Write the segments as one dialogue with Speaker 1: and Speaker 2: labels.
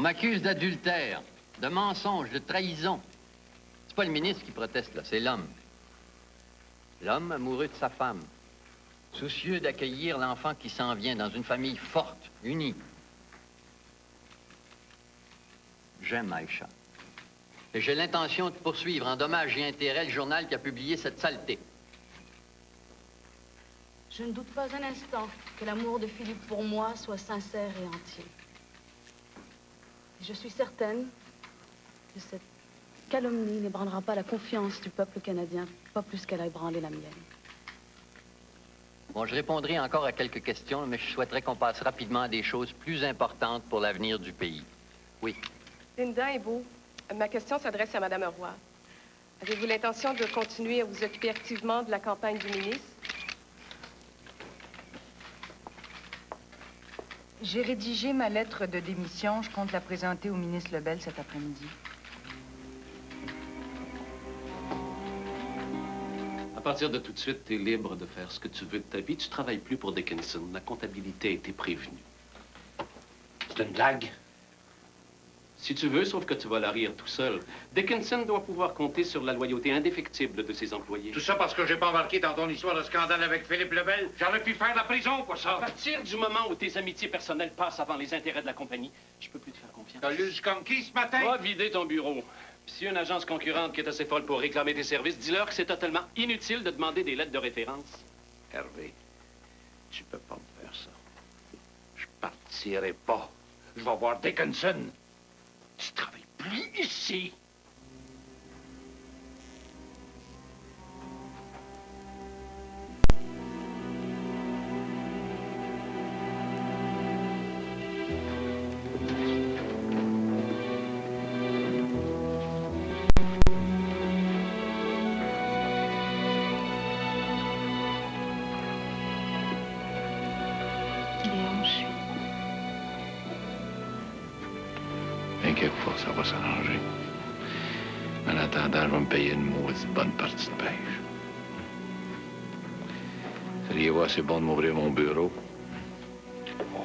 Speaker 1: m'accuse d'adultère, de mensonge, de trahison. C'est pas le ministre qui proteste, là, c'est l'homme. L'homme amoureux de sa femme, soucieux d'accueillir l'enfant qui s'en vient dans une famille forte, unie. J'aime Aïcha. Et j'ai l'intention de poursuivre en dommages et intérêts le journal qui a publié cette saleté.
Speaker 2: Je ne doute pas un instant que l'amour de Philippe pour moi soit sincère et entier. Et je suis certaine que cette calomnie n'ébranlera pas la confiance du peuple canadien, pas plus qu'elle a ébranlé la mienne.
Speaker 1: Bon, je répondrai encore à quelques questions, mais je souhaiterais qu'on passe rapidement à des choses plus importantes pour l'avenir du pays. Oui.
Speaker 3: Linda et Beau, ma question s'adresse à Mme Roy. Avez-vous l'intention de continuer à vous occuper activement de la campagne du ministre?
Speaker 4: J'ai rédigé ma lettre de démission. Je compte la présenter au ministre Lebel cet après-midi.
Speaker 5: À partir de tout de suite, tu es libre de faire ce que tu veux de ta vie. Tu travailles plus pour Dickinson. La comptabilité a été prévenue.
Speaker 6: C'est une blague?
Speaker 5: Si tu veux, sauf que tu vas la rire tout seul. Dickinson doit pouvoir compter sur la loyauté indéfectible de ses employés.
Speaker 6: Tout ça parce que j'ai pas embarqué dans ton histoire de scandale avec Philippe Lebel? J'aurais pu faire la prison, quoi, ça?
Speaker 5: À partir du moment où tes amitiés personnelles passent avant les intérêts de la compagnie, je peux plus te faire confiance.
Speaker 6: T'as lu comme qui ce matin?
Speaker 5: Va vider ton bureau. Puis s'il y a une agence concurrente qui est assez folle pour réclamer tes services, dis-leur que c'est totalement inutile de demander des lettres de référence.
Speaker 6: Hervé, tu peux pas me faire ça. Je partirai pas. Je vais voir Dickinson. Tu travailles plus ici.
Speaker 7: T'inquiète pas, ça va s'arranger. En attendant, je vais me payer une maudite bonne partie de pêche. Seriez-vous assez bon de m'ouvrir mon bureau? Oh,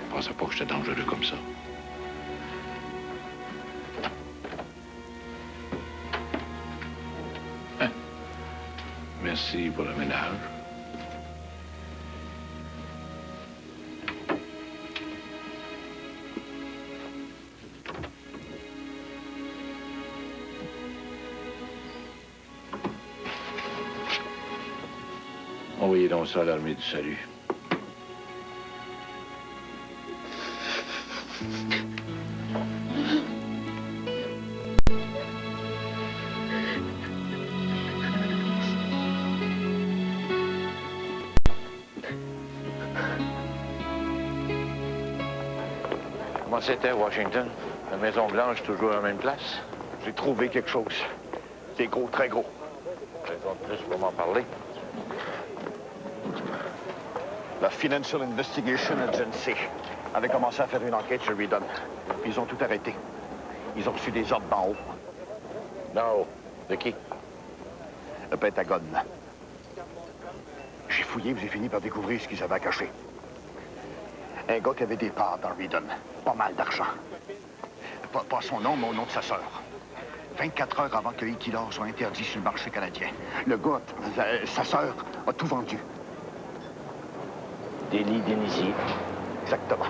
Speaker 7: je pensais pas que j'étais dangereux comme ça. Hein? Merci pour le ménage. Envoyez donc ça à l'armée du salut. Comment c'était, Washington? La Maison-Blanche, toujours à la même place?
Speaker 8: J'ai trouvé quelque chose. C'est gros, très gros.
Speaker 7: Raison de plus pour m'en parler.
Speaker 8: La Financial Investigation Agency avait commencé à faire une enquête sur Redon. Ils ont tout arrêté. Ils ont reçu des ordres d'en haut.
Speaker 7: D'en haut? De qui?
Speaker 8: Le Pentagone. J'ai fouillé, j'ai fini par découvrir ce qu'ils avaient caché. Un gars qui avait des parts dans Redon. Pas mal d'argent. Pas son nom, mais au nom de sa sœur. 24 heures avant que Iquilor soit interdit sur le marché canadien. Le gars, sa sœur, a tout vendu.
Speaker 7: Délit d'initié.
Speaker 8: Exactement.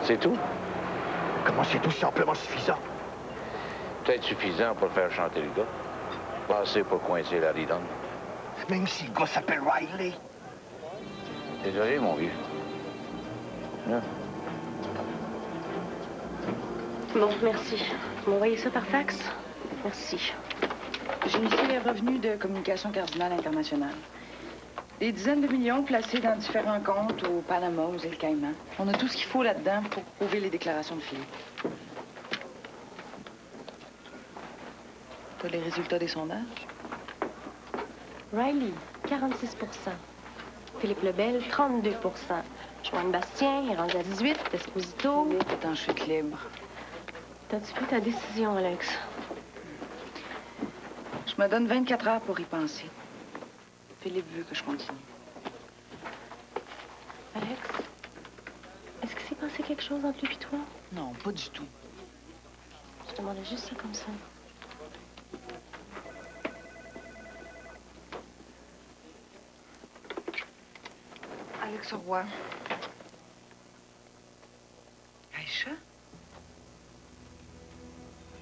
Speaker 7: C'est tout?
Speaker 8: Comment c'est tout simplement suffisant?
Speaker 7: Peut-être suffisant pour faire chanter le gars. Pas assez pour coincer la Redon.
Speaker 8: Même si le gars s'appelle Riley.
Speaker 7: Désolé, mon vieux. Hein?
Speaker 2: Bon, merci. Vous m'envoyez ça par fax? Merci.
Speaker 4: J'ai ici les revenus de Communication Cardinal Internationale. Des dizaines de millions placés dans différents comptes au Panama, aux îles Caïmans. On a tout ce qu'il faut là-dedans pour prouver les déclarations de Philippe. T'as les résultats des sondages?
Speaker 9: Riley, 46 Philippe Lebel, 32 Joanne Bastien est rendu à 18 Esposito.
Speaker 4: Philippe est en chute libre.
Speaker 9: T'as-tu pris ta décision, Alex?
Speaker 4: Je me donne 24 heures pour y penser. Philippe veut que je continue.
Speaker 9: Alex, est-ce qu'il s'est passé passé quelque chose entre lui et toi?
Speaker 4: Non, pas du tout.
Speaker 9: Je demandais juste ça comme ça.
Speaker 4: Alex Roy. Aïcha?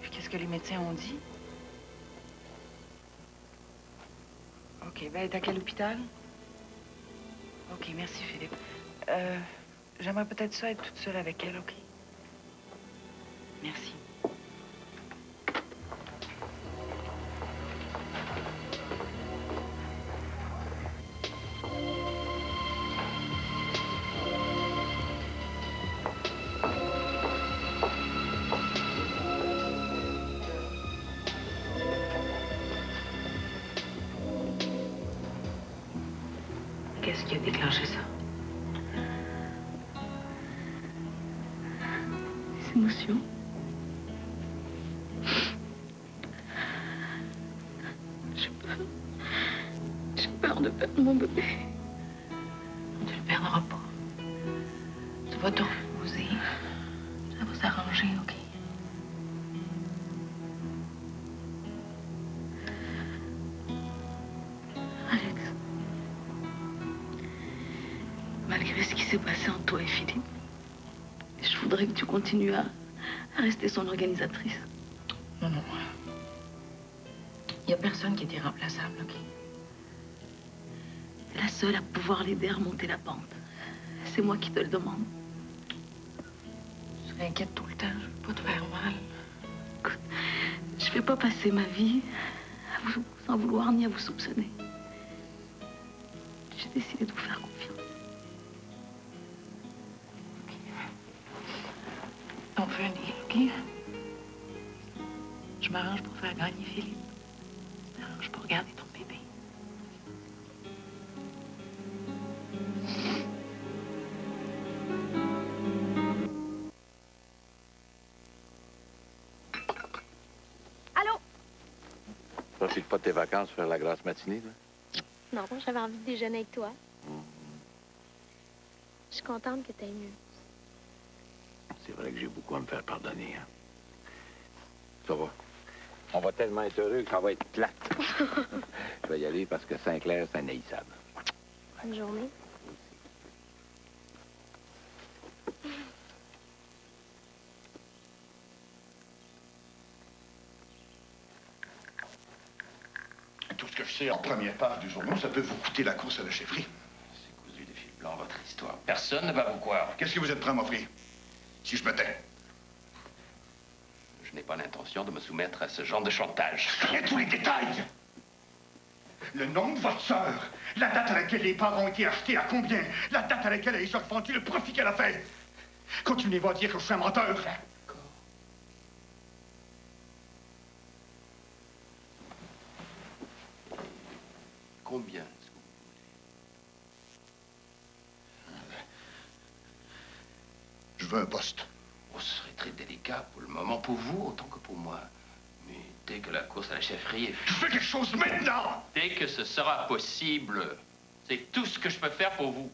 Speaker 4: Puis qu'est-ce que les médecins ont dit? OK, ben elle est à quel hôpital? OK, merci Philippe. J'aimerais peut-être ça être toute seule avec elle, OK? Merci. Qu'est-ce qui a déclenché ça?
Speaker 2: Les émotions. J'ai peur. J'ai peur de perdre mon bébé.
Speaker 4: Tu le perdras pas. Tu vas te reposer. Ça va s'arranger, OK?
Speaker 2: Alex. Malgré ce qui s'est passé entre toi et Philippe, je voudrais que tu continues à rester son organisatrice.
Speaker 4: Non, non. Il n'y a personne qui est irremplaçable, OK?
Speaker 2: La seule à pouvoir l'aider à remonter la pente. C'est moi qui te le demande.
Speaker 4: Tu t'inquiètes tout le temps. Je veux pas te faire mal.
Speaker 2: Écoute, je vais pas passer ma vie à vous sans vouloir ni à vous soupçonner. J'ai décidé de vous faire confiance.
Speaker 4: On fait un deal, OK? Je m'arrange pour faire gagner Philippe. Je m'arrange pour garder ton bébé.
Speaker 9: Allô?
Speaker 7: Profite pas de tes vacances pour faire la grasse matinée, là?
Speaker 9: Non, j'avais envie de déjeuner avec toi. Je suis contente que t'aies mieux.
Speaker 7: C'est vrai que j'ai beaucoup à me faire pardonner, hein. Ça va. On va tellement être heureux que ça va être plate. Je vais y aller parce que Saint-Clair, c'est inhaïssable.
Speaker 9: Bonne journée.
Speaker 8: Tout ce que je sais en première page du journal, ça peut vous coûter la course à la chefferie.
Speaker 6: C'est cousu de fil blanc, votre histoire. Personne ne va vous croire.
Speaker 8: Qu'est-ce que vous êtes prêt à m'offrir? Si je me tais.
Speaker 6: Je n'ai pas l'intention de me soumettre à ce genre de chantage.
Speaker 8: Rien de tous les détails! Le nom de votre sœur, la date à laquelle les parts ont été achetés, à combien, la date à laquelle elle est vendue, le profit qu'elle a fait. Continuez-vous à dire que je suis un menteur.
Speaker 6: Combien est-ce que vous voulez?
Speaker 8: Je veux un poste.
Speaker 6: Oh, ce serait très délicat pour le moment, pour vous autant que pour moi. Mais dès que la course à la chefferie est
Speaker 8: Je fais quelque chose maintenant!
Speaker 6: dès que ce sera possible, c'est tout ce que je peux faire pour vous.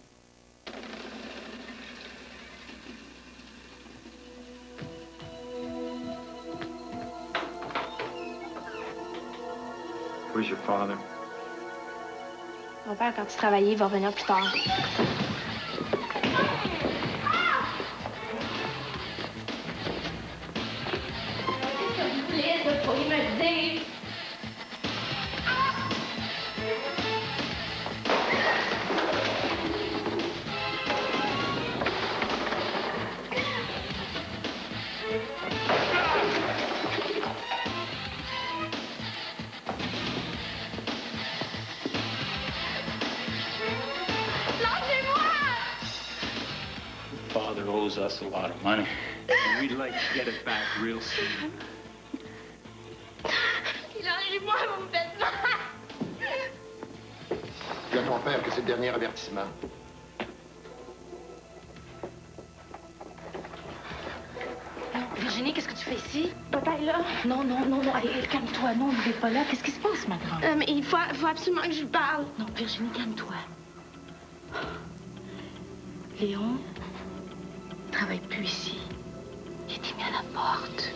Speaker 10: Where's your father?
Speaker 9: Mon père, quand il travaillait, il va revenir plus tard.
Speaker 10: Father owes us a lot of money. And we'd like to get it back real soon.
Speaker 9: Lâchez-moi, vous me faites mal!
Speaker 8: Dis à ton père que c'est le dernier avertissement.
Speaker 2: Virginie, qu'est-ce que tu fais ici?
Speaker 9: Papa est là.
Speaker 2: Non, non, non, non. Hey, calme-toi. Non, il n'est pas là. Qu'est-ce qui se passe, ma grande?
Speaker 9: Mais il faut absolument que je lui parle.
Speaker 2: Non, Virginie, calme-toi. Léon,
Speaker 9: ne travaille plus ici. Il a été mis à la porte.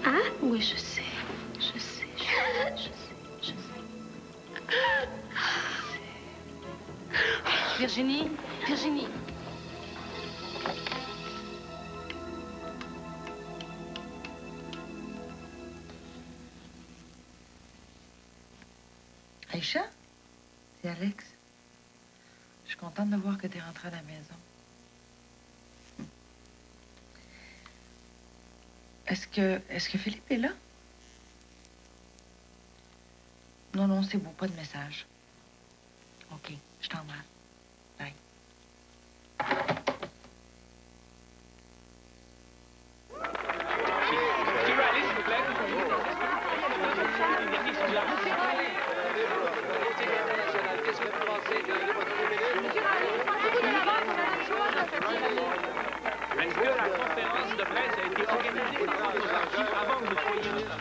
Speaker 9: Hein? Oui, je sais. Je sais. Virginie? Virginie?
Speaker 4: Aïcha? C'est Alex. Je suis contente de voir que tu es rentrée à la maison. Est-ce que Philippe est là? Non, non, c'est beau, pas de message. OK, je t'embrasse. Bye.
Speaker 10: Est-ce que la conférence de presse a été organisée par nos archives avant que vous soyez là?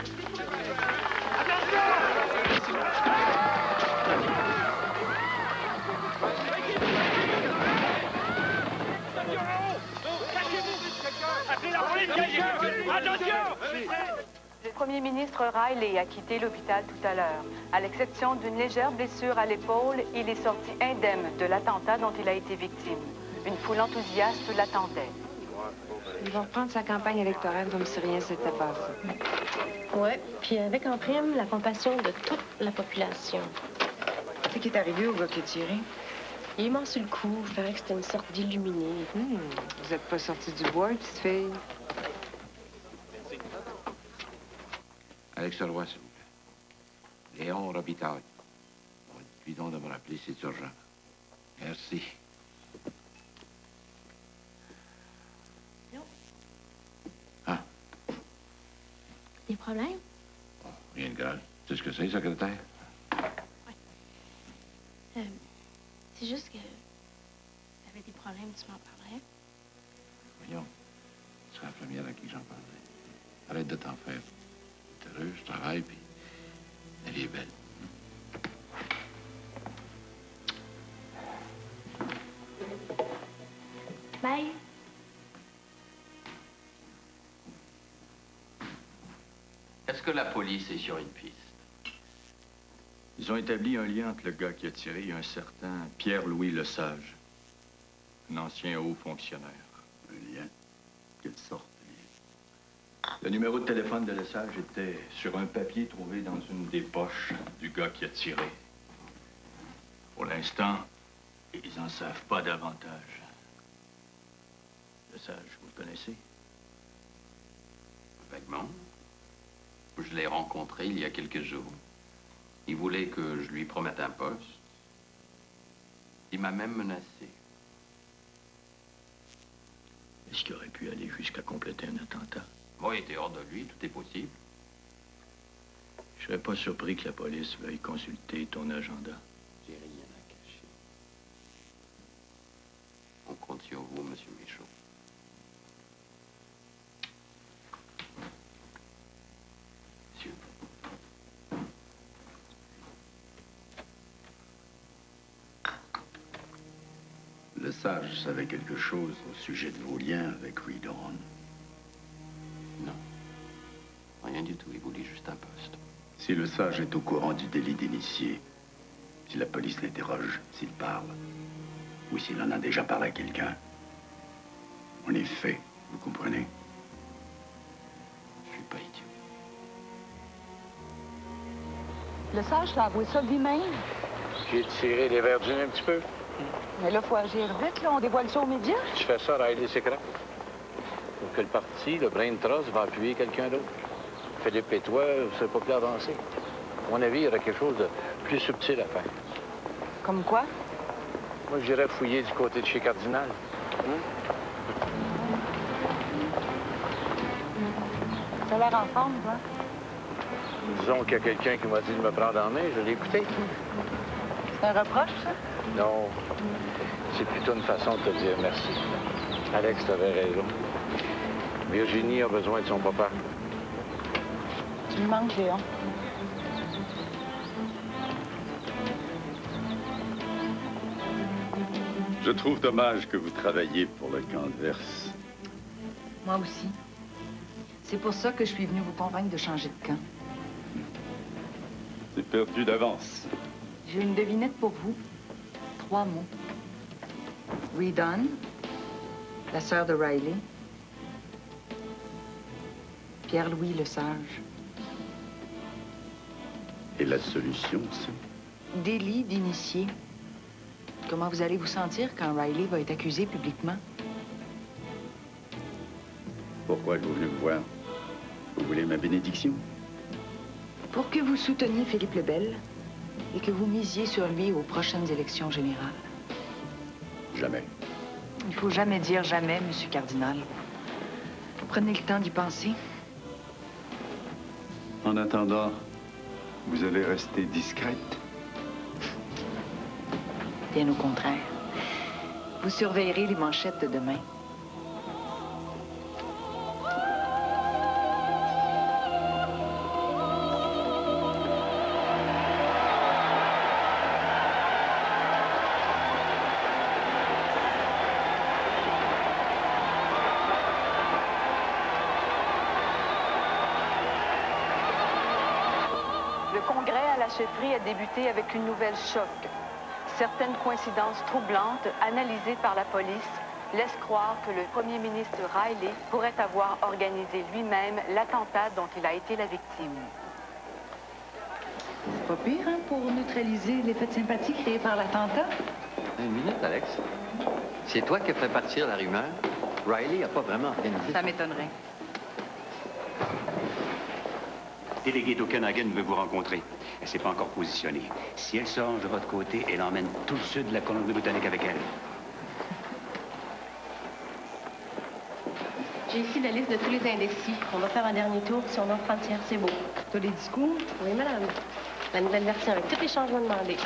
Speaker 11: Le premier ministre Riley a quitté l'hôpital tout à l'heure. À l'exception d'une légère blessure à l'épaule, il est sorti indemne de l'attentat dont il a été victime. Une foule enthousiaste l'attendait.
Speaker 12: Il va reprendre sa campagne électorale comme si rien s'était passé.
Speaker 9: Ouais, puis avec en prime la compassion de toute la population.
Speaker 4: C'est qui est arrivé au gars qui a tiré?
Speaker 9: Il est mort sur le coup. Il paraît que c'était une sorte d'illuminé.
Speaker 12: Vous n'êtes pas sorti du bois, petite fille?
Speaker 7: Alex Roy, s'il vous plaît. Léon Robitaille. Bon, dis donc de me rappeler, c'est urgent. Merci. Ah,
Speaker 9: Des problèmes?
Speaker 7: bon, rien de grave. Tu sais ce que c'est, secrétaire?
Speaker 9: C'est juste que t'avais des problèmes, tu m'en parlais.
Speaker 7: Voyons, tu seras la première à qui j'en parlerai. Arrête de t'en faire. T'es heureux, je travaille, puis elle est belle.
Speaker 9: Bye.
Speaker 1: Est-ce que la police est sur une piste?
Speaker 13: Ils ont établi un lien entre le gars qui a tiré et un certain Pierre-Louis Lesage, un ancien haut fonctionnaire.
Speaker 14: Un lien? Quelle sorte de lien?
Speaker 13: Le numéro de téléphone de Lesage était sur un papier trouvé dans une des poches du gars qui a tiré. Pour l'instant, ils n'en savent pas davantage. Lesage, vous le connaissez?
Speaker 5: Vaguement. Je l'ai rencontré il y a quelques jours. Il voulait que je lui promette un poste. Il m'a même menacé.
Speaker 13: Est-ce qu'il aurait pu aller jusqu'à compléter un attentat?
Speaker 5: Moi, il était hors de lui, tout est possible.
Speaker 13: Je serais pas surpris que la police veuille consulter ton agenda.
Speaker 5: J'ai rien à cacher. On compte sur vous, Monsieur Michaud. Monsieur.
Speaker 14: Lesage savait quelque chose au sujet de vos liens avec Reed Oran.
Speaker 5: Non. Rien du tout, il voulait juste un poste.
Speaker 14: Si Lesage est au courant du délit d'initié, si la police l'interroge, s'il parle, ou s'il en a déjà parlé à quelqu'un, on est fait, vous comprenez?
Speaker 5: Je suis pas idiot.
Speaker 4: Lesage l'a avoué ça lui-même.
Speaker 7: J'ai tiré les verres du nez un petit peu.
Speaker 4: Mais là, faut agir vite, là. On dévoile ça aux médias.
Speaker 7: Tu fais ça, Riley Secret. Pour que le parti, le Brain Trust, va appuyer quelqu'un d'autre. Philippe et toi, vous ne serez pas plus avancés. À mon avis, il y aurait quelque chose de plus subtil à faire.
Speaker 4: Comme quoi?
Speaker 7: Moi, j'irais fouiller du côté de chez Cardinal.
Speaker 4: T'as l'air en forme, toi.
Speaker 7: Disons qu'il y a quelqu'un qui m'a dit de me prendre en main, je l'ai écouté.
Speaker 4: C'est un reproche, ça?
Speaker 7: Non, c'est plutôt une façon de te dire merci. Alex, t'avais raison. Virginie a besoin de son papa.
Speaker 4: Tu me manques, Léon.
Speaker 14: Je trouve dommage que vous travailliez pour le camp adverse.
Speaker 4: Moi aussi. C'est pour ça que je suis venue vous convaincre de changer de camp.
Speaker 14: C'est perdu d'avance.
Speaker 4: J'ai une devinette pour vous. 3 mots. Redone, la sœur de Riley, Pierre-Louis le Sage.
Speaker 14: Et la solution, c'est?
Speaker 4: Délit d'initié. Comment vous allez vous sentir quand Riley va être accusé publiquement?
Speaker 14: Pourquoi êtes-vous venu me voir? Vous voulez ma bénédiction?
Speaker 4: Pour que vous souteniez Philippe Lebel et que vous misiez sur lui aux prochaines élections générales.
Speaker 14: Jamais.
Speaker 4: Il faut jamais dire jamais, Monsieur Cardinal. Prenez le temps d'y penser.
Speaker 14: En attendant, vous allez rester discrète?
Speaker 4: Bien au contraire. Vous surveillerez les manchettes de demain.
Speaker 11: Le congrès à la chefferie a débuté avec une nouvelle choc. Certaines coïncidences troublantes, analysées par la police, laissent croire que le premier ministre Riley pourrait avoir organisé lui-même l'attentat dont il a été la victime.
Speaker 4: C'est pas pire, hein, pour neutraliser l'effet de sympathie créé par l'attentat?
Speaker 1: Une minute, Alex. C'est toi qui as fait partir la rumeur? Riley n'a pas vraiment organisé.
Speaker 4: Ça m'étonnerait.
Speaker 15: Déléguée d'Okanagan veut vous rencontrer. Elle s'est pas encore positionnée. Si elle s'arrange de votre côté, elle emmène tout le sud de la Colombie-Britannique avec elle.
Speaker 9: J'ai ici la liste de tous les indécis. On va faire un dernier tour. Si on en prend tiers, c'est beau.
Speaker 4: T'as les discours?
Speaker 9: Oui, madame. La nouvelle version avec tous les changements demandés.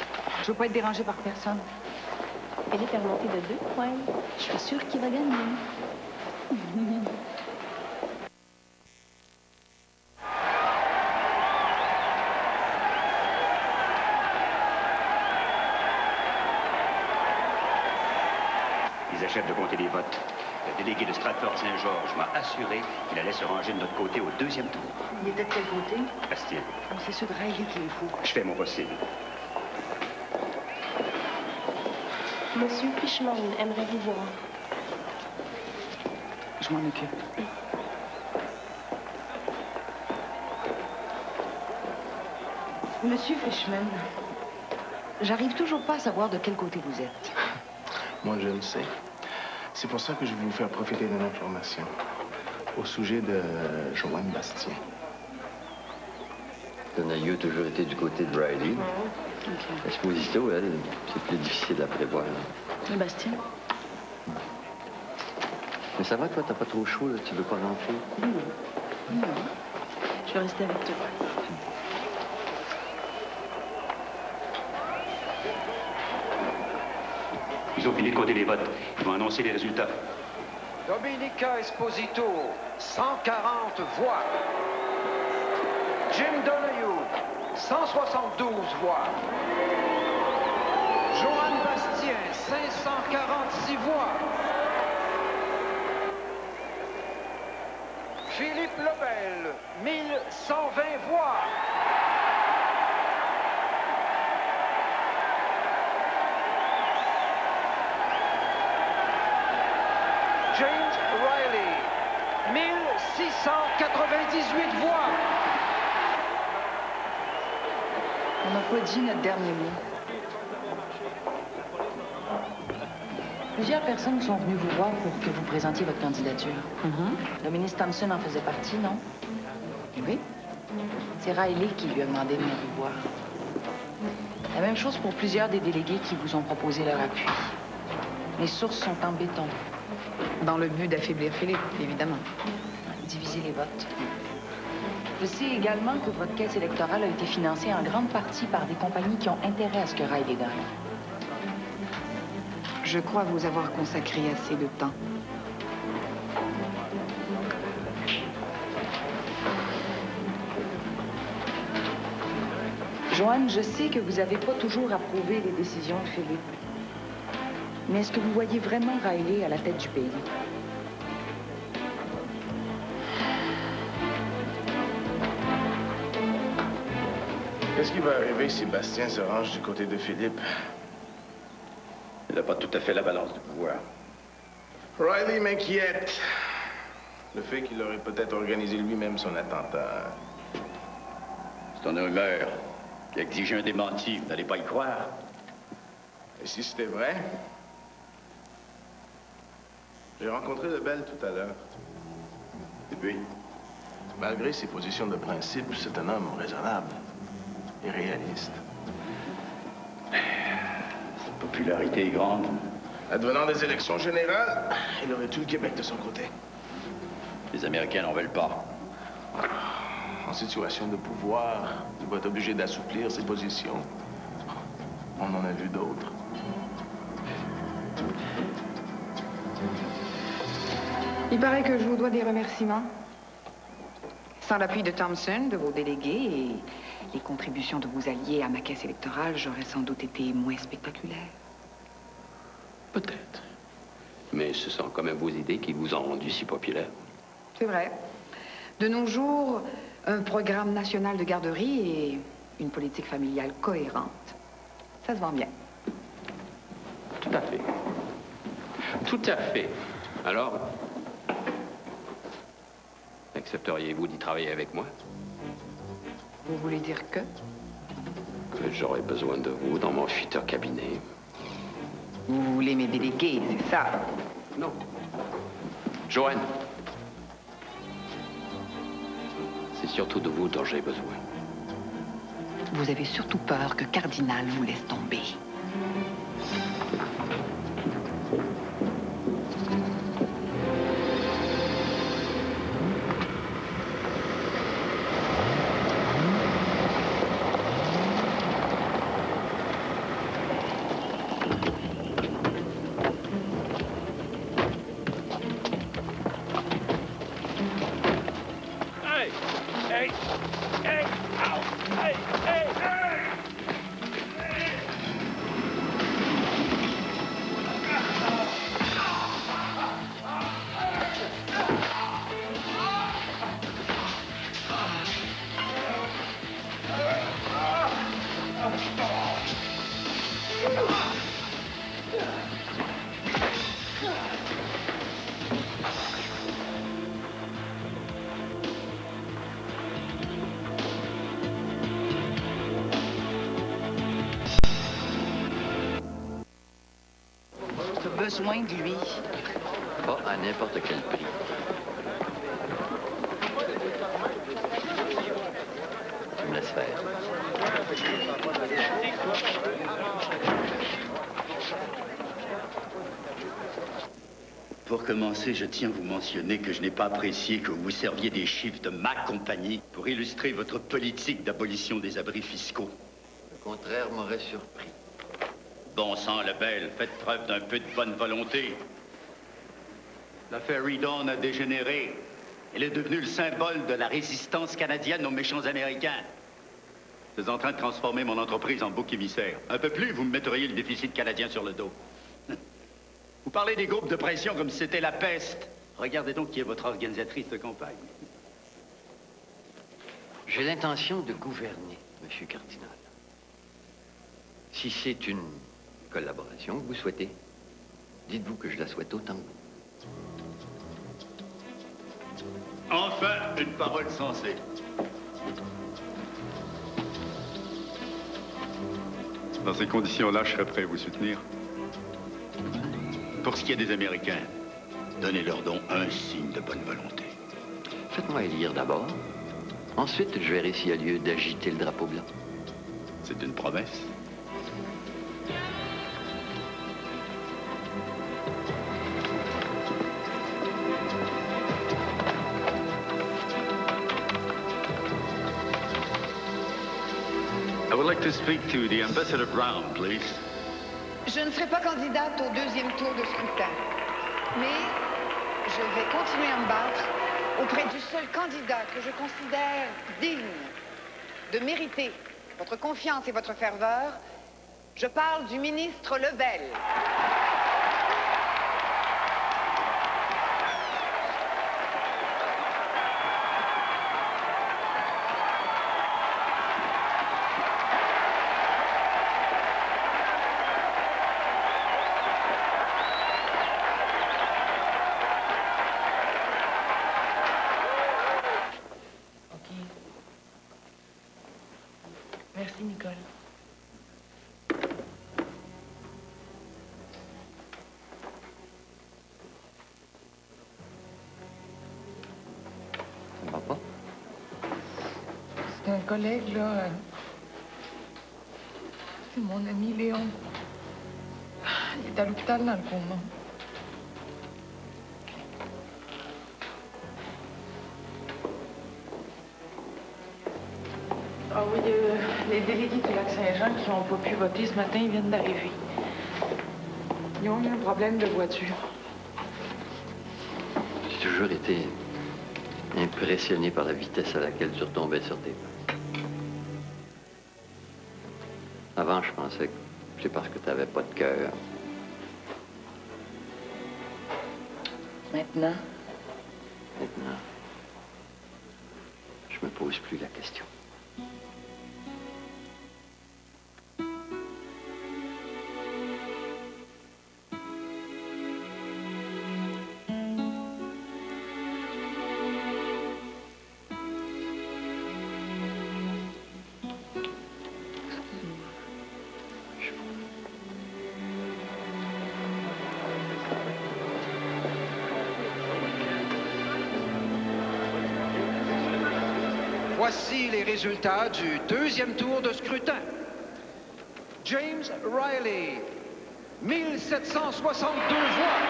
Speaker 4: Je veux pas être dérangée par personne.
Speaker 9: Philippe est remonté de 2 points. Je suis sûre qu'il va gagner.
Speaker 15: Ils achèvent de compter les votes. Le délégué de Stratford-Saint-Georges m'a assuré qu'il allait se ranger de notre côté au 2e tour.
Speaker 4: Il était de quel côté?
Speaker 15: Bastien,
Speaker 4: C'est ceux de Riley qu'il faut.
Speaker 15: je fais mon possible.
Speaker 9: Monsieur Fishman aimerait vous voir.
Speaker 4: Je m'en occupe. Monsieur Fishman, j'arrive toujours pas à savoir de quel côté vous êtes.
Speaker 16: Moi, je le sais. C'est pour ça que je vais vous faire profiter d'une information au sujet de Joanne Bastien.
Speaker 1: Ton aïeux a toujours été du côté de Riley. L'exposition, elle, c'est plus difficile à prévoir.
Speaker 2: Et Bastien?
Speaker 1: Mais ça va, toi, t'as pas trop chaud, là? Tu veux pas rentrer?
Speaker 2: Non. Je vais rester avec toi.
Speaker 15: Ils ont fini de compter les votes. Ils vont annoncer les résultats.
Speaker 6: Dominica Esposito, 140 voix. Jim Donahue, 172 voix. Joanne Bastien, 546 voix. Philippe Lebel, 1120 voix. James Riley, 1698 voix.
Speaker 4: On n'a pas dit notre dernier mot. Plusieurs personnes sont venues vous voir pour que vous présentiez votre candidature. Le ministre Thompson en faisait partie, non? Oui. C'est Riley qui lui a demandé de venir vous voir. La même chose pour plusieurs des délégués qui vous ont proposé leur appui. Les sources sont en béton.
Speaker 12: Dans le but d'affaiblir Philippe, évidemment.
Speaker 4: Diviser les votes. Je sais également que votre caisse électorale a été financée en grande partie par des compagnies qui ont intérêt à ce que Riley gagne.
Speaker 12: Je crois vous avoir consacré assez de temps.
Speaker 4: Joanne, je sais que vous n'avez pas toujours approuvé les décisions de Philippe. Mais est-ce que vous voyez vraiment Riley à la tête du pays?
Speaker 16: Qu'est-ce qui va arriver si Bastien se range du côté de Philippe?
Speaker 14: Il n'a pas tout à fait la balance de pouvoir.
Speaker 16: Riley m'inquiète. Le fait qu'il aurait peut-être organisé lui-même son attentat.
Speaker 14: C'est une rumeur qui exige un démenti. Vous n'allez pas y croire.
Speaker 16: Et si c'était vrai? J'ai rencontré Lebel tout à l'heure.
Speaker 14: Et puis?
Speaker 16: Malgré ses positions de principe, c'est un homme raisonnable et réaliste.
Speaker 14: Sa popularité est grande.
Speaker 16: Advenant des élections générales, il aurait tout le Québec de son côté.
Speaker 14: Les Américains n'en veulent pas.
Speaker 16: En situation de pouvoir, il va être obligé d'assouplir ses positions. On en a vu d'autres.
Speaker 12: Il paraît que je vous dois des remerciements. Sans l'appui de Thompson, de vos délégués et les contributions de vos alliés à ma caisse électorale, j'aurais sans doute été moins spectaculaire.
Speaker 5: Peut-être. Mais ce sont quand même vos idées qui vous ont rendu si populaire.
Speaker 12: C'est vrai. De nos jours, un programme national de garderie et une politique familiale cohérente, ça se vend bien.
Speaker 5: Tout à fait. Tout à fait. Alors, accepteriez-vous d'y travailler avec moi?
Speaker 12: Vous voulez dire que?
Speaker 5: Que j'aurai besoin de vous dans mon futur cabinet.
Speaker 12: Vous voulez mes délégués, c'est ça?
Speaker 5: Non. Joanne. C'est surtout de vous dont j'ai besoin.
Speaker 12: Vous avez surtout peur que Cardinal vous laisse tomber. Besoin de lui.
Speaker 1: Pas à n'importe quel prix. Tu me laisses faire.
Speaker 14: Pour commencer, je tiens à vous mentionner que je n'ai pas apprécié que vous vous serviez des chiffres de ma compagnie pour illustrer votre politique d'abolition des abris fiscaux.
Speaker 1: Le contraire m'aurait surpris.
Speaker 14: Bon sang, Lebel, faites preuve d'un peu de bonne volonté. L'affaire Redon a dégénéré. Elle est devenue le symbole de la résistance canadienne aux méchants Américains. Je suis en train de transformer mon entreprise en bouc émissaire. Un peu plus, vous me metteriez le déficit canadien sur le dos. Vous parlez des groupes de pression comme si c'était la peste. Regardez donc qui est votre organisatrice de campagne.
Speaker 1: J'ai l'intention de gouverner, Monsieur Cardinal. Si c'est une collaboration que vous souhaitez, dites-vous que je la souhaite autant que vous.
Speaker 14: Enfin, une parole sensée.
Speaker 15: Dans ces conditions-là, je serais prêt à vous soutenir.
Speaker 14: Pour ce qui est des Américains, donnez-leur donc un signe de bonne volonté.
Speaker 1: Faites-moi élire d'abord. Ensuite, je verrai s'il y a lieu d'agiter le drapeau blanc.
Speaker 14: C'est une promesse.
Speaker 15: I would like to speak to the Ambassador Brown, please.
Speaker 12: Je ne serai pas candidate au deuxième tour de scrutin, mais je vais continuer à me battre auprès du seul candidat que je considère digne de mériter votre confiance et votre ferveur. Je parle du ministre Lebel.
Speaker 4: Merci, Nicole.
Speaker 1: Ça va pas?
Speaker 4: C'est un collègue, là. C'est mon ami Léon. Il est à l'hôpital dans le coma. Ah oui, les délégués du Lac-Saint-Jean qui n'ont pas pu voter ce matin, ils viennent d'arriver. Ils ont eu un problème de voiture.
Speaker 1: J'ai toujours été impressionné par la vitesse à laquelle tu retombais sur tes pas. Avant, je pensais que c'est parce que tu n'avais pas de cœur.
Speaker 4: Maintenant?
Speaker 1: Maintenant, je me pose plus la question.
Speaker 17: Voici les résultats du deuxième tour de scrutin. James Riley, 1762 voix.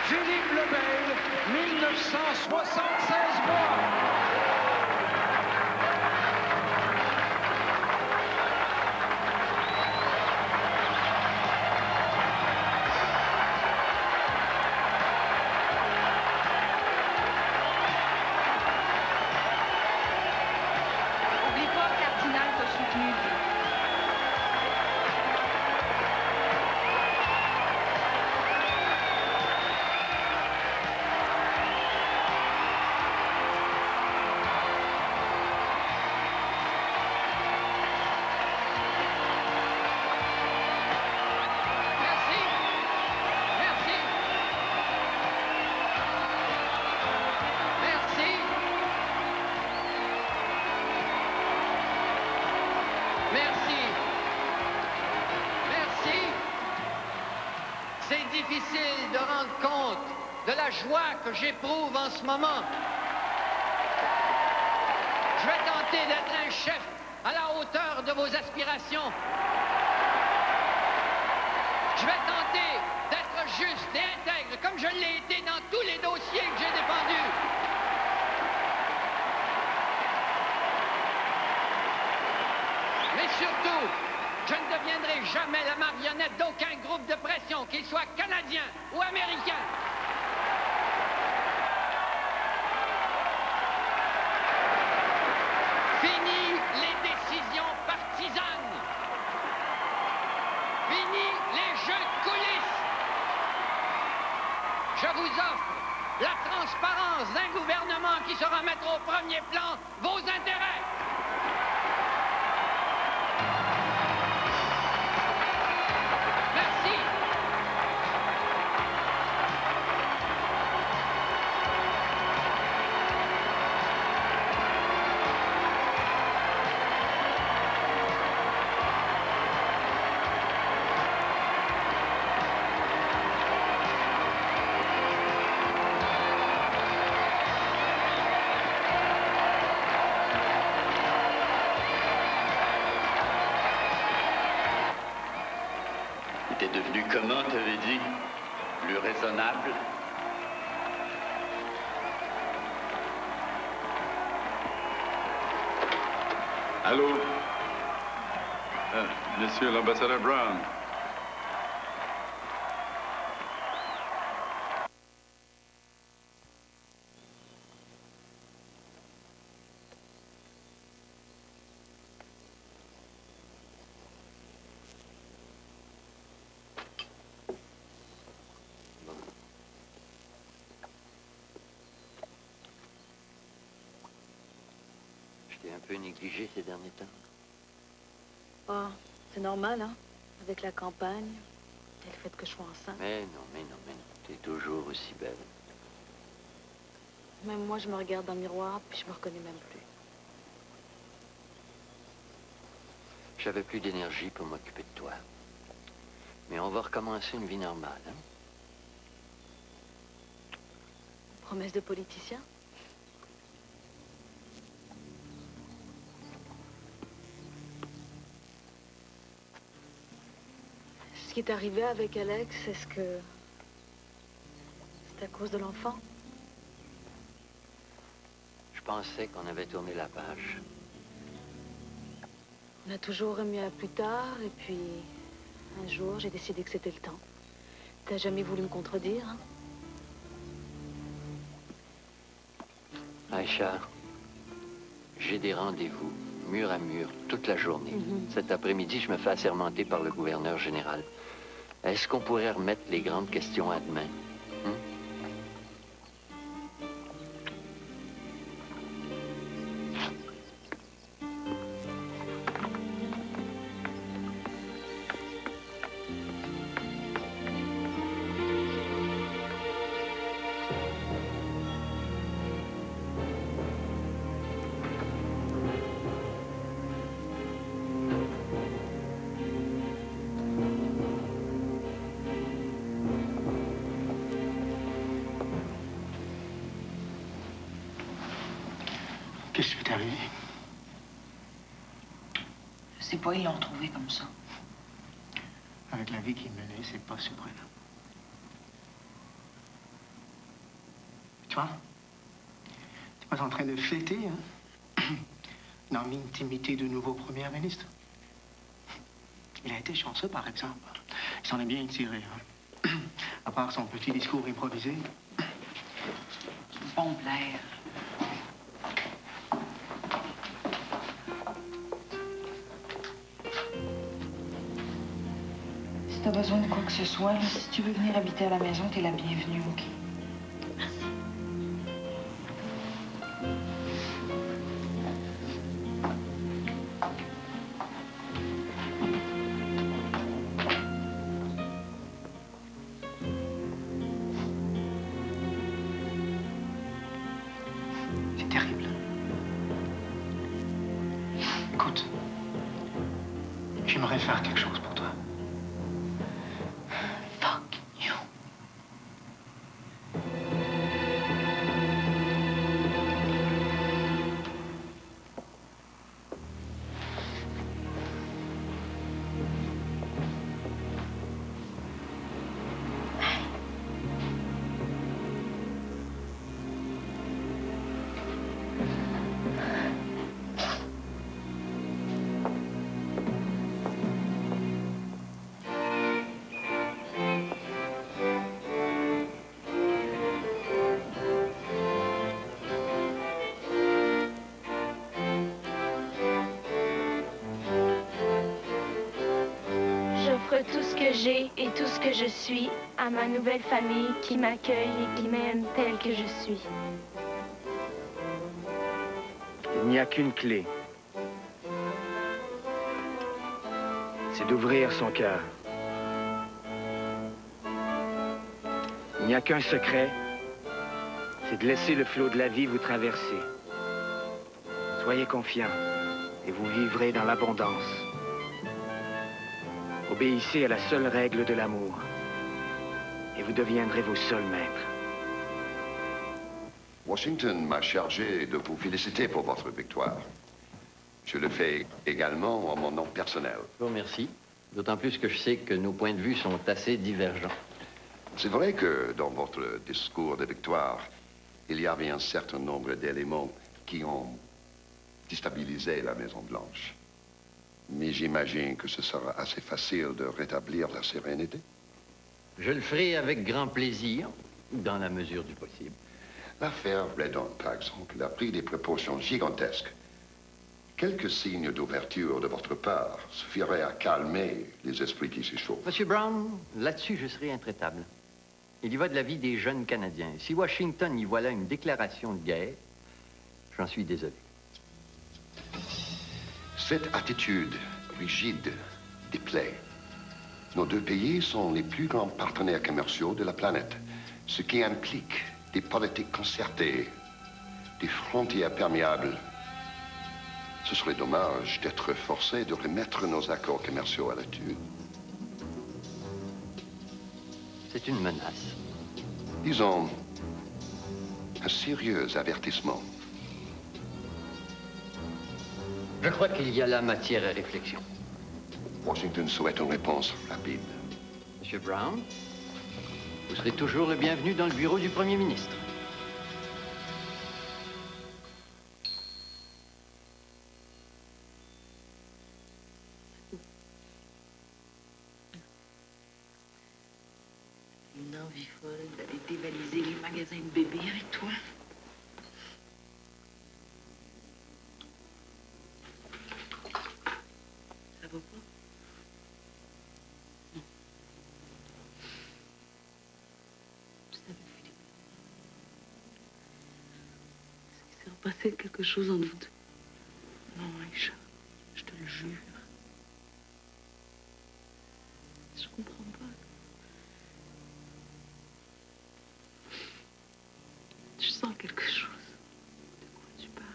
Speaker 17: Philippe Lebel, 1976 voix.
Speaker 1: C'est difficile de rendre compte de la joie que j'éprouve en ce moment. Je vais tenter d'être un chef à la hauteur de vos aspirations. Je vais tenter d'être juste et intègre, comme je l'ai été dans tous les dossiers que j'ai défendus. Mais surtout, je ne deviendrai jamais la marionnette d'aucun groupe de pression, qu'il soit canadien ou américain. Fini les décisions partisanes. Fini les jeux de coulisses. Je vous offre la transparence d'un gouvernement qui saura mettre au premier plan vos intérêts.
Speaker 14: T'es devenu comment, t'avais dit? Plus raisonnable?
Speaker 18: Allô? Monsieur l'ambassadeur Brown.
Speaker 1: Je t'ai un peu négligé ces derniers temps.
Speaker 2: Ah, c'est normal, hein? Avec la campagne et le fait que je sois enceinte.
Speaker 1: Mais non. T'es toujours aussi belle.
Speaker 2: Même moi, je me regarde dans le miroir, puis je me reconnais même plus.
Speaker 1: J'avais plus d'énergie pour m'occuper de toi. Mais on va recommencer une vie normale, hein?
Speaker 2: Promesse de politicien? Ce qui est arrivé avec Alex, est-ce que c'est à cause de l'enfant?
Speaker 1: Je pensais qu'on avait tourné la page.
Speaker 2: On a toujours remis à plus tard, et puis un jour, j'ai décidé que c'était le temps. T'as jamais voulu me contredire, hein?
Speaker 1: Aïcha, j'ai des rendez-vous, mur à mur, toute la journée. Cet après-midi, je me fais assermenter par le gouverneur général. Est-ce qu'on pourrait remettre les grandes questions à demain?
Speaker 16: Qu'est-ce qui t'est arrivé?
Speaker 4: Je sais pas, ils l'ont trouvé comme ça.
Speaker 16: Avec la vie qu'il menait, c'est pas surprenant. Tu vois, tu es en train de fêter, hein, dans l'intimité du nouveau premier ministre. Il a été chanceux, par exemple. Il s'en est bien tiré, hein. À part son petit discours improvisé.
Speaker 4: Bon plaire. Si t'as besoin de quoi que ce soit, là, si tu veux venir habiter à la maison, t'es la bienvenue, OK?
Speaker 16: C'est terrible. Écoute, j'aimerais faire quelque chose pour toi.
Speaker 4: Fuck you.
Speaker 9: J'offre tout ce que j'ai et tout ce que je suis à ma nouvelle famille qui m'accueille et qui m'aime telle que je suis.
Speaker 19: Il n'y a qu'une clé. C'est d'ouvrir son cœur. Il n'y a qu'un secret. C'est de laisser le flot de la vie vous traverser. Soyez confiants et vous vivrez dans l'abondance. Obéissez à la seule règle de l'amour et vous deviendrez vos seuls maîtres.
Speaker 20: Washington m'a chargé de vous féliciter pour votre victoire. Je le fais également en mon nom personnel.
Speaker 1: Je vous remercie. D'autant plus que je sais que nos points de vue sont assez divergents.
Speaker 20: C'est vrai que dans votre discours de victoire, il y avait un certain nombre d'éléments qui ont déstabilisé la Maison-Blanche. Mais j'imagine que ce sera assez facile de rétablir la sérénité.
Speaker 1: Je le ferai avec grand plaisir, dans la mesure du possible.
Speaker 20: L'affaire Redon, par exemple, a pris des proportions gigantesques. Quelques signes d'ouverture de votre part suffiraient à calmer les esprits qui s'échauffent.
Speaker 1: Monsieur Brown, là-dessus, je serai intraitable. Il y va de la vie des jeunes Canadiens. Si Washington y voit là une déclaration de guerre, j'en suis désolé.
Speaker 20: Cette attitude rigide déplaît. Nos deux pays sont les plus grands partenaires commerciaux de la planète. Ce qui implique des politiques concertées, des frontières perméables. Ce serait dommage d'être forcé de remettre nos accords commerciaux à l'étude.
Speaker 1: C'est une menace.
Speaker 20: Disons, un sérieux avertissement.
Speaker 1: Je crois qu'il y a là matière à réflexion.
Speaker 20: Washington souhaite une réponse rapide.
Speaker 1: Monsieur Brown, vous serez toujours le bienvenu dans le bureau du Premier ministre.
Speaker 4: Une envie folle d'aller dévaliser les magasins de bébés avec toi. Ça va pas? Non. Je savais, Philippe. Il s'est repassé quelque chose entre vous deux. Non, Aïcha, je te le jure. Je comprends pas. Je sens quelque chose. De quoi tu parles?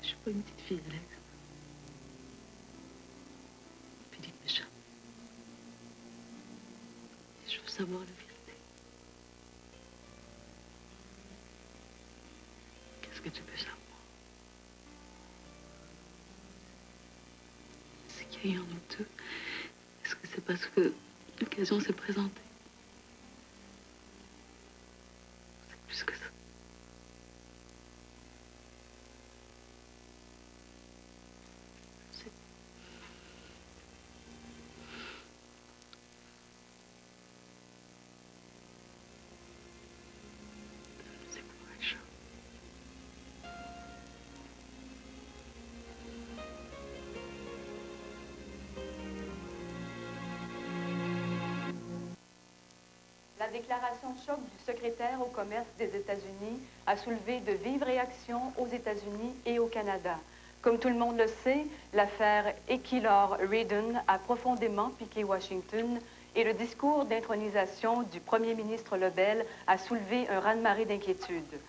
Speaker 4: Je suis pas une petite fille, Alex. Philippe m'échappe. Je veux savoir la vérité. Qu'est-ce que tu peux savoir? C'est qu'il y a eu en nous deux. Est-ce que c'est parce que l'occasion s'est présentée? Plus que ça. C'est quoi, Aïcha?
Speaker 11: La déclaration choc du secrétaire au commerce des États-Unis a soulevé de vives réactions aux États-Unis et au Canada. Comme tout le monde le sait, l'affaire Ekeylor-Redden a profondément piqué Washington et le discours d'intronisation du premier ministre Lebel a soulevé un raz-de-marée d'inquiétude.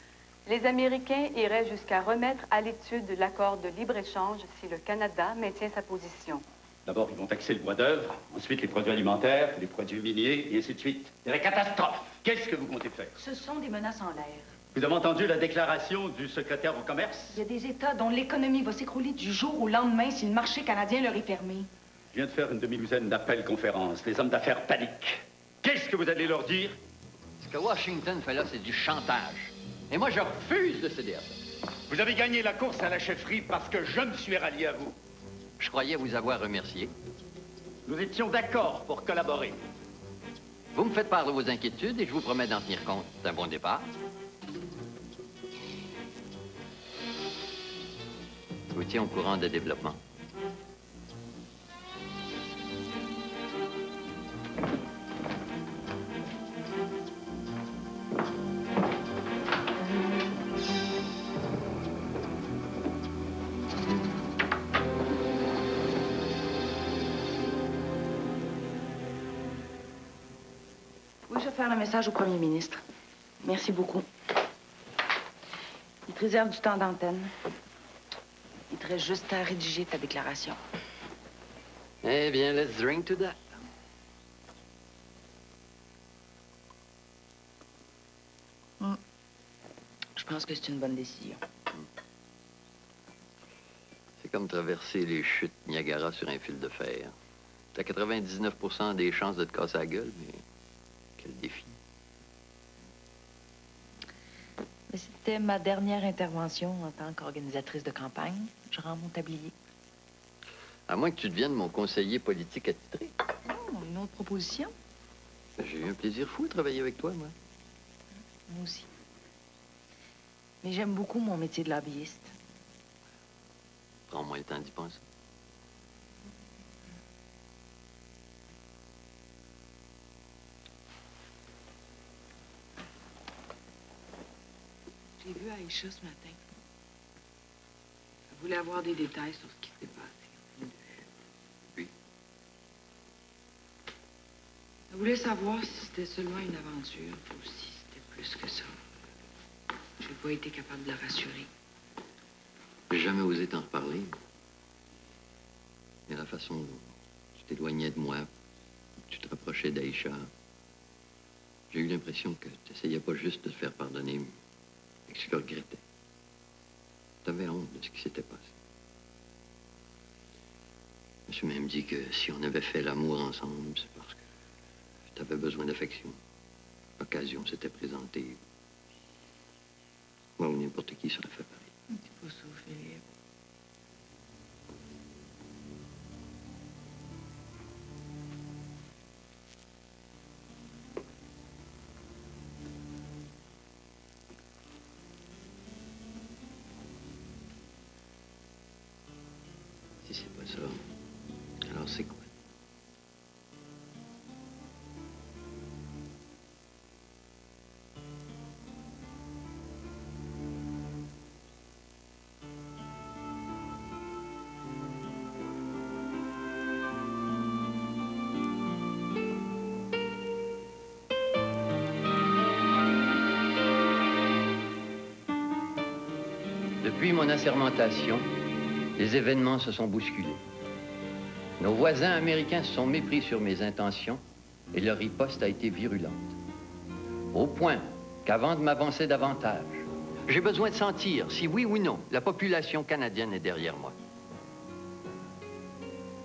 Speaker 11: Les Américains iraient jusqu'à remettre à l'étude l'accord de libre-échange si le Canada maintient sa position.
Speaker 14: D'abord, ils vont taxer le bois d'œuvre, ensuite les produits alimentaires, les produits miniers, et ainsi de suite. C'est la catastrophe. Qu'est-ce que vous comptez faire?
Speaker 21: Ce sont des menaces en l'air.
Speaker 14: Vous avez entendu la déclaration du secrétaire au commerce?
Speaker 21: Il y a des États dont l'économie va s'écrouler du jour au lendemain si le marché canadien leur est fermé.
Speaker 14: Je viens de faire une demi-douzaine d'appels-conférences. Les hommes d'affaires paniquent. Qu'est-ce que vous allez leur dire?
Speaker 1: Ce que Washington fait là, c'est du chantage. Et moi, je refuse de céder à ça.
Speaker 14: Vous avez gagné la course à la chefferie parce que je me suis rallié à vous.
Speaker 1: Je croyais vous avoir remercié.
Speaker 14: Nous étions d'accord pour collaborer.
Speaker 1: Vous me faites part de vos inquiétudes et je vous promets d'en tenir compte. C'est un bon départ. Je vous tiens au courant des développements.
Speaker 4: Oui, je vais faire le message au premier ministre. Merci beaucoup. Il te réserve du temps d'antenne. Il te reste juste à rédiger ta déclaration.
Speaker 1: Eh bien, let's drink to that.
Speaker 4: Je pense que c'est une bonne décision.
Speaker 1: C'est comme traverser les chutes Niagara sur un fil de fer. T'as 99% des chances de te casser la gueule, mais quel défi.
Speaker 4: Mais c'était ma dernière intervention en tant qu'organisatrice de campagne. Je rends mon tablier.
Speaker 1: À moins que tu deviennes mon conseiller politique attitré.
Speaker 4: Oh, une autre proposition?
Speaker 1: J'ai eu un plaisir fou de travailler avec toi, moi.
Speaker 4: Moi aussi. Mais j'aime beaucoup mon métier de lobbyiste.
Speaker 1: Prends-moi le temps d'y penser.
Speaker 4: J'ai vu Aïcha ce matin. Elle voulait avoir des détails sur ce qui s'est passé.
Speaker 1: Oui.
Speaker 4: Je voulais savoir si c'était seulement une aventure ou si c'était plus que ça. Je n'ai pas été capable de la rassurer.
Speaker 1: J'ai jamais osé t'en reparler. Mais la façon dont tu t'éloignais de moi, tu te rapprochais d'Aïcha, j'ai eu l'impression que tu n'essayais pas juste de te faire pardonner, mais que tu le regrettais. Tu avais honte de ce qui s'était passé. Je me suis même dit que si on avait fait l'amour ensemble, c'est parce que tu avais besoin d'affection. L'occasion s'était présentée. Moi ou n'importe qui serait fait pareil.
Speaker 4: Dis pas ça, Philippe.
Speaker 1: Si c'est pas ça, alors c'est quoi? Depuis mon assermentation, les événements se sont bousculés. Nos voisins américains se sont mépris sur mes intentions et leur riposte a été virulente. Au point qu'avant de m'avancer davantage, j'ai besoin de sentir si oui ou non la population canadienne est derrière moi.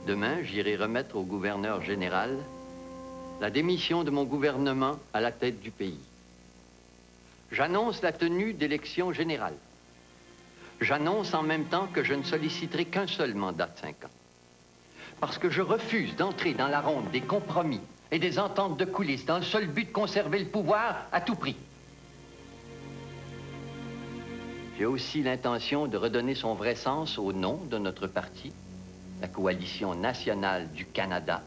Speaker 1: Demain, j'irai remettre au gouverneur général la démission de mon gouvernement à la tête du pays. J'annonce la tenue d'élections générales. J'annonce en même temps que je ne solliciterai qu'un seul mandat de 5 ans. Parce que je refuse d'entrer dans la ronde des compromis et des ententes de coulisses dans le seul but de conserver le pouvoir à tout prix. J'ai aussi l'intention de redonner son vrai sens au nom de notre parti, la Coalition nationale du Canada,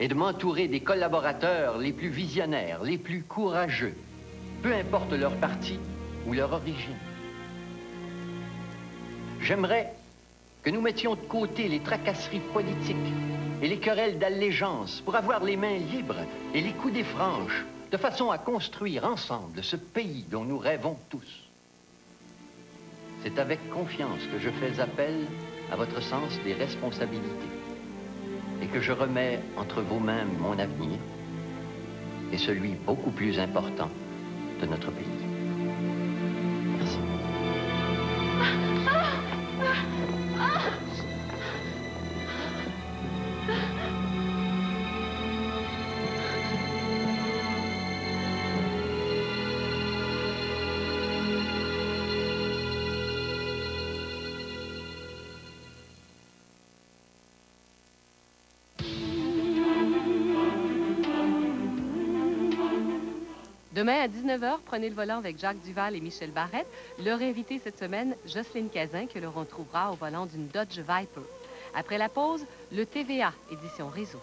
Speaker 1: et de m'entourer des collaborateurs les plus visionnaires, les plus courageux, peu importe leur parti ou leur origine. J'aimerais que nous mettions de côté les tracasseries politiques et les querelles d'allégeance pour avoir les mains libres et les coups des franches, de façon à construire ensemble ce pays dont nous rêvons tous. C'est avec confiance que je fais appel à votre sens des responsabilités et que je remets entre vos mains mon avenir et celui beaucoup plus important de notre pays. Merci.
Speaker 11: Demain à 19h, prenez le volant avec Jacques Duval et Michel Barrette. Leur invité cette semaine, Jocelyne Cazin, que l'on retrouvera au volant d'une Dodge Viper. Après la pause, le TVA, édition Réseau.